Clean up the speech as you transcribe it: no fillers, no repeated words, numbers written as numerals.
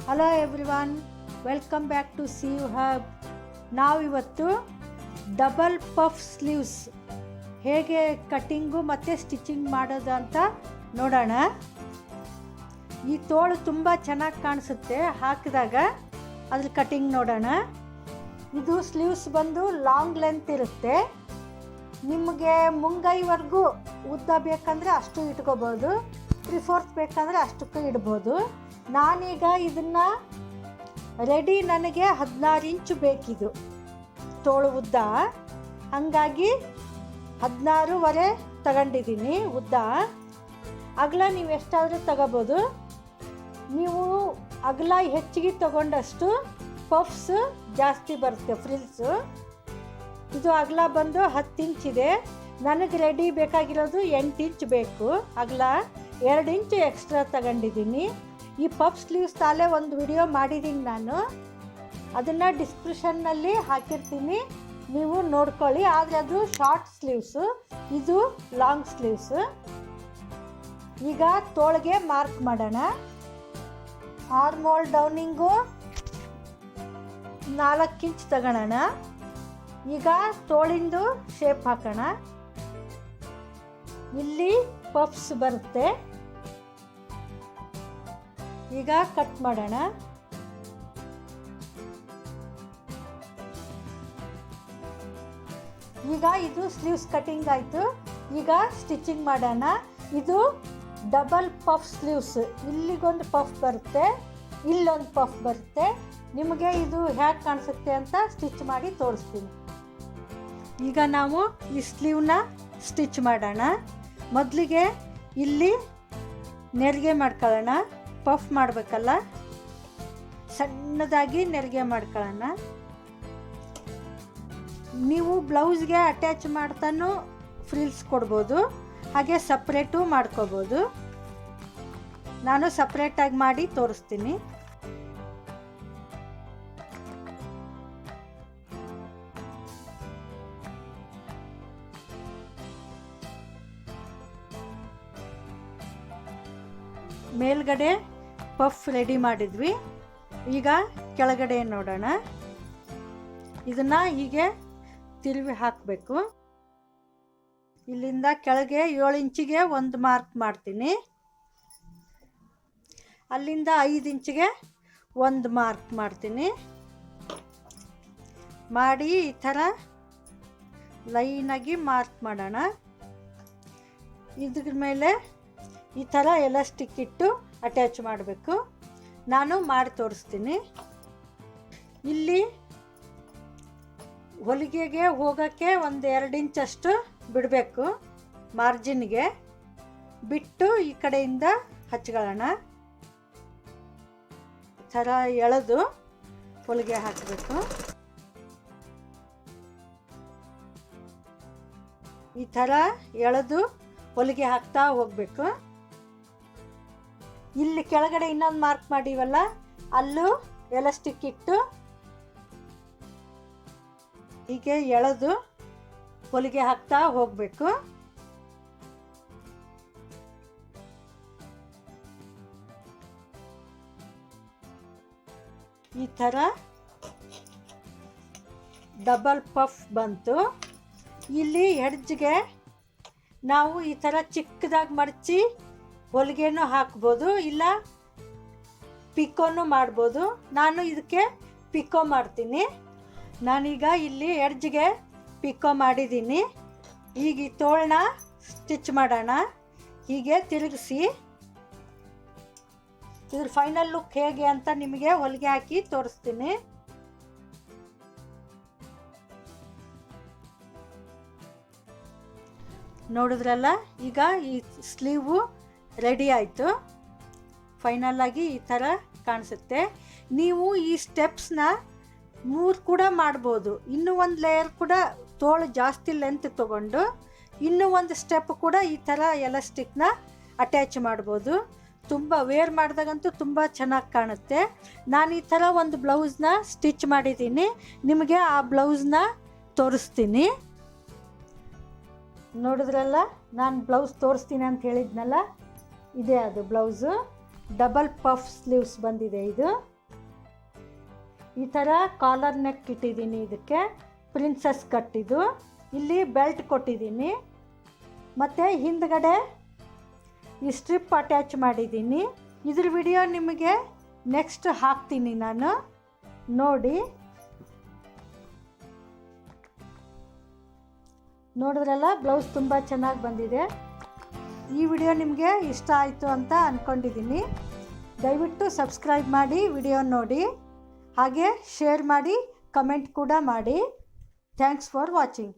Hello everyone, welcome back to sew hub. ನಾವಿವತ್ತು double puff sleeves ಹೇಗೆ cutting ಮತ್ತು stitching ಮಾಡೋದು ಅಂತ ನೋಡೋಣ. ಈ ತೋಳು ತುಂಬ ಚೆನ್ನಾಗಿ ಕಾಣಿಸುತ್ತೆ ಹಾಕಿದಾಗ. ಅದ್ರ ಕಟ್ಟಿಂಗ್ ನೋಡೋಣ. ಇದು ಸ್ಲೀವ್ಸ್ ಬಂದು ಲಾಂಗ್ ಲೆಂತ್ ಇರುತ್ತೆ. ನಿಮಗೆ ಮುಂಗೈವರೆಗೂ ಉದ್ದ ಬೇಕಂದರೆ ಅಷ್ಟು ಇಟ್ಕೋಬೋದು, 3/4 ಬೇಕಂದರೆ ಅಷ್ಟಕ್ಕೂ ಇಡ್ಬೋದು. ನಾನೀಗ ಇದನ್ನು ರೆಡಿ ನನಗೆ 16 ಇಂಚು ಬೇಕಿದು ತೋಳು ಉದ್ದ, ಹಾಗಾಗಿ 16.5 ತಗೊಂಡಿದ್ದೀನಿ ಉದ್ದ. ಅಗಲ ನೀವು ಎಷ್ಟಾದರೂ ತಗೋಬೋದು. ನೀವು ಅಗಲ ಹೆಚ್ಚಿಗೆ ತಗೊಂಡಷ್ಟು ಪಫ್ಸ್ ಜಾಸ್ತಿ ಬರುತ್ತೆ, ಫ್ರಿಲ್ಸು. ಇದು ಅಗಲ ಬಂದು 10 ಇಂಚಿದೆ. ನನಗೆ ರೆಡಿ ಬೇಕಾಗಿರೋದು 8 ಇಂಚ್ ಬೇಕು ಅಗಲ. 2 ಇಂಚು ಎಕ್ಸ್ಟ್ರಾ ತಗೊಂಡಿದ್ದೀನಿ. ಈ ಪಫ್ ಸ್ಲೀವ್ಸ್ ತಾಲೇ ಒಂದು ವಿಡಿಯೋ ಮಾಡಿದ್ದೀನಿ ನಾನು, ಅದನ್ನು ಡಿಸ್ಕ್ರಿಪ್ಷನ್ನಲ್ಲಿ ಹಾಕಿರ್ತೀನಿ, ನೀವು ನೋಡ್ಕೊಳ್ಳಿ. ಆದರೆ ಅದು ಶಾರ್ಟ್ ಸ್ಲೀವ್ಸು, ಇದು ಲಾಂಗ್ ಸ್ಲೀವ್ಸು. ಈಗ ತೋಳಿಗೆ ಮಾರ್ಕ್ ಮಾಡೋಣ. ಆರ್ಮ್ ಹೋಲ್ ಡೌನಿಂಗು 4 ಇಂಚ್ ತಗೊಳ್ಳೋಣ. ಈಗ ತೋಳಿಂದು ಶೇಪ್ ಹಾಕೋಣ. ಇಲ್ಲಿ ಪಫ್ಸ್ ಬರುತ್ತೆ. ಈಗ ಕಟ್ ಮಾಡೋಣ. ಈಗ ಇದು ಸ್ಲೀವ್ಸ್ ಕಟಿಂಗ್ ಆಯಿತು. ಈಗ ಸ್ಟಿಚಿಂಗ್ ಮಾಡೋಣ. ಇದು ಡಬಲ್ ಪಫ್ ಸ್ಲೀವ್ಸ್. ಇಲ್ಲಿಗೊಂದು ಪಫ್ ಬರುತ್ತೆ, ಇಲ್ಲೊಂದು ಪಫ್ ಬರುತ್ತೆ. ನಿಮಗೆ ಇದು ಹೇಗೆ ಕಾಣಿಸುತ್ತೆ ಅಂತ ಸ್ಟಿಚ್ ಮಾಡಿ ತೋರಿಸ್ತೀನಿ. ಈಗ ನಾವು ಈ ಸ್ಲೀವ್ನ ಸ್ಟಿಚ್ ಮಾಡೋಣ. ಮೊದಲಿಗೆ ಇಲ್ಲಿ ನೆರಿಗೆ ಮಾಡ್ಕೊಳ್ಳೋಣ. ಪಫ್ ಮಾಡಬೇಕಲ್ಲ, ಸಣ್ಣದಾಗಿ ನೆರಿಗೆ ಮಾಡ್ಕೊಳ್ಳೋಣ. ನೀವು ಬ್ಲೌಸ್ಗೆ ಅಟ್ಯಾಚ್ ಮಾಡ್ತಾನೂ ಫ್ರಿಲ್ಸ್ ಕೊಡ್ಬೋದು, ಹಾಗೆ ಸಪ್ರೇಟು ಮಾಡ್ಕೋಬೋದು. ನಾನು ಸಪ್ರೇಟಾಗಿ ಮಾಡಿ ತೋರಿಸ್ತೀನಿ. ಮೇಲ್ಗಡೆ ಪಫ್ ರೆಡಿ ಮಾಡಿದ್ವಿ. ಈಗ ಕೆಳಗಡೆ ನೋಡೋಣ. ಇದನ್ನು ಹೀಗೆ ತಿರುವಿ ಹಾಕಬೇಕು. ಇಲ್ಲಿಂದ ಕೆಳಗೆ 7 ಇಂಚಿಗೆ ಒಂದು ಮಾರ್ಕ್ ಮಾಡ್ತೀನಿ. ಅಲ್ಲಿಂದ 5 ಇಂಚಿಗೆ ಒಂದು ಮಾರ್ಕ್ ಮಾಡ್ತೀನಿ. ಮಾಡಿ ಈ ಥರ ಲೈನಾಗಿ ಮಾರ್ಕ್ ಮಾಡೋಣ. ಇದ್ರ ಮೇಲೆ ಈ ಥರ ಎಲಾಸ್ಟಿಕ್ ಇಟ್ಟು ಅಟ್ಯಾಚ್ ಮಾಡಬೇಕು. ನಾನು ಮಾಡಿ ತೋರಿಸ್ತೀನಿ. ಇಲ್ಲಿ ಹೊಲಿಗೆಗೆ ಹೋಗೋಕ್ಕೆ ಒಂದು 2 ಇಂಚಷ್ಟು ಬಿಡಬೇಕು. ಮಾರ್ಜಿನ್ಗೆ ಬಿಟ್ಟು ಈ ಕಡೆಯಿಂದ ಹಚ್ಕೊಳ್ಳೋಣ. ಈ ಥರ ಎಳೆದು ಹೊಲಿಗೆ ಹಾಕಬೇಕು. ಈ ಥರ ಎಳೆದು ಹೊಲಿಗೆ ಹಾಕ್ತಾ ಹೋಗಬೇಕು. ಇಲ್ಲಿ ಕೆಳಗಡೆ ಇನ್ನೊಂದು ಮಾರ್ಕ್ ಮಾಡಿವಲ್ಲ, ಅಲ್ಲೂ ಎಲಾಸ್ಟಿಕ್ ಇಟ್ಟು ಹೀಗೆ ಎಳೆದು ಹೊಲಿಗೆ ಹಾಕ್ತಾ ಹೋಗಬೇಕು. ಈ ಥರ ಡಬಲ್ ಪಫ್ ಬಂತು. ಇಲ್ಲಿ ಎಡ್ಜ್ಗೆ ನಾವು ಈ ಥರ ಚಿಕ್ಕದಾಗಿ ಮಡಚಿ ಹೊಲಿಗೆನೂ ಹಾಕ್ಬೋದು, ಇಲ್ಲ ಪಿಕೋನು ಮಾಡ್ಬೋದು. ನಾನು ಇದಕ್ಕೆ ಪಿಕೋ ಮಾಡ್ತೀನಿ. ನಾನೀಗ ಇಲ್ಲಿ ಎಡ್ಜ್ಗೆ ಪಿಕೋ ಮಾಡಿದ್ದೀನಿ. ಈಗ ಈ ತೋಳನ್ನ ಸ್ಟಿಚ್ ಮಾಡೋಣ. ಹೀಗೆ ತಿರುಗಿಸಿ ಇದ್ರ ಫೈನಲ್ ಲುಕ್ ಹೇಗೆ ಅಂತ ನಿಮಗೆ ಹೊಲಿಗೆ ಹಾಕಿ ತೋರಿಸ್ತೀನಿ. ನೋಡಿದ್ರಲ್ಲ, ಈಗ ಈ ಸ್ಲೀವು ರೆಡಿ ಆಯಿತು. ಫೈನಲ್ಲಾಗಿ ಈ ಥರ ಕಾಣಿಸುತ್ತೆ. ನೀವು ಈ ಸ್ಟೆಪ್ಸ್ನ 3 ಕೂಡ ಮಾಡ್ಬೋದು. ಇನ್ನೂ ಒಂದು ಲೇಯರ್ ಕೂಡ ತೋಳು ಜಾಸ್ತಿ ಲೆಂತ್ ತೊಗೊಂಡು ಇನ್ನೂ ಒಂದು ಸ್ಟೆಪ್ ಕೂಡ ಈ ಥರ ಎಲಾಸ್ಟಿಕ್ನ ಅಟ್ಯಾಚ್ ಮಾಡ್ಬೋದು. ತುಂಬ ವೇರ್ ಮಾಡಿದಾಗಂತೂ ತುಂಬ ಚೆನ್ನಾಗಿ ಕಾಣುತ್ತೆ. ನಾನು ಈ ಥರ ಒಂದು ಬ್ಲೌಸ್ನ ಸ್ಟಿಚ್ ಮಾಡಿದ್ದೀನಿ. ನಿಮಗೆ ಆ ಬ್ಲೌಸ್ನ ತೋರಿಸ್ತೀನಿ. ನೋಡಿದ್ರಲ್ಲ, ನಾನು ಬ್ಲೌಸ್ ತೋರಿಸ್ತೀನಿ ಅಂತ ಹೇಳಿದ್ನಲ್ಲ, ಇದೇ ಅದು ಬ್ಲೌಸು. ಡಬಲ್ ಪಫ್ ಸ್ಲೀವ್ಸ್ ಬಂದಿದೆ ಇದು. ಈ ಥರ ಕಾಲರ್ ನೆಕ್ ಇಟ್ಟಿದ್ದೀನಿ. ಇದಕ್ಕೆ ಪ್ರಿನ್ಸಸ್ ಕಟ್ಟಿದ್ದು, ಇಲ್ಲಿ ಬೆಲ್ಟ್ ಕೊಟ್ಟಿದ್ದೀನಿ, ಮತ್ತು ಹಿಂದ್ಗಡೆ ಈ ಸ್ಟ್ರಿಪ್ ಅಟ್ಯಾಚ್ ಮಾಡಿದ್ದೀನಿ. ಇದ್ರ ವಿಡಿಯೋ ನಿಮಗೆ ನೆಕ್ಸ್ಟ್ ಹಾಕ್ತೀನಿ ನಾನು, ನೋಡಿ. ನೋಡಿದ್ರಲ್ಲ, ಬ್ಲೌಸ್ ತುಂಬ ಚೆನ್ನಾಗಿ ಬಂದಿದೆ. ಈ ವಿಡಿಯೋ ನಿಮಗೆ ಇಷ್ಟ ಆಯಿತು ಅಂತ ಅಂದ್ಕೊಂಡಿದ್ದೀನಿ. ದಯವಿಟ್ಟು ಸಬ್ಸ್ಕ್ರೈಬ್ ಮಾಡಿ, ವಿಡಿಯೋ ನೋಡಿ, ಹಾಗೆ ಶೇರ್ ಮಾಡಿ, ಕಮೆಂಟ್ ಕೂಡ ಮಾಡಿ. Thanks for watching.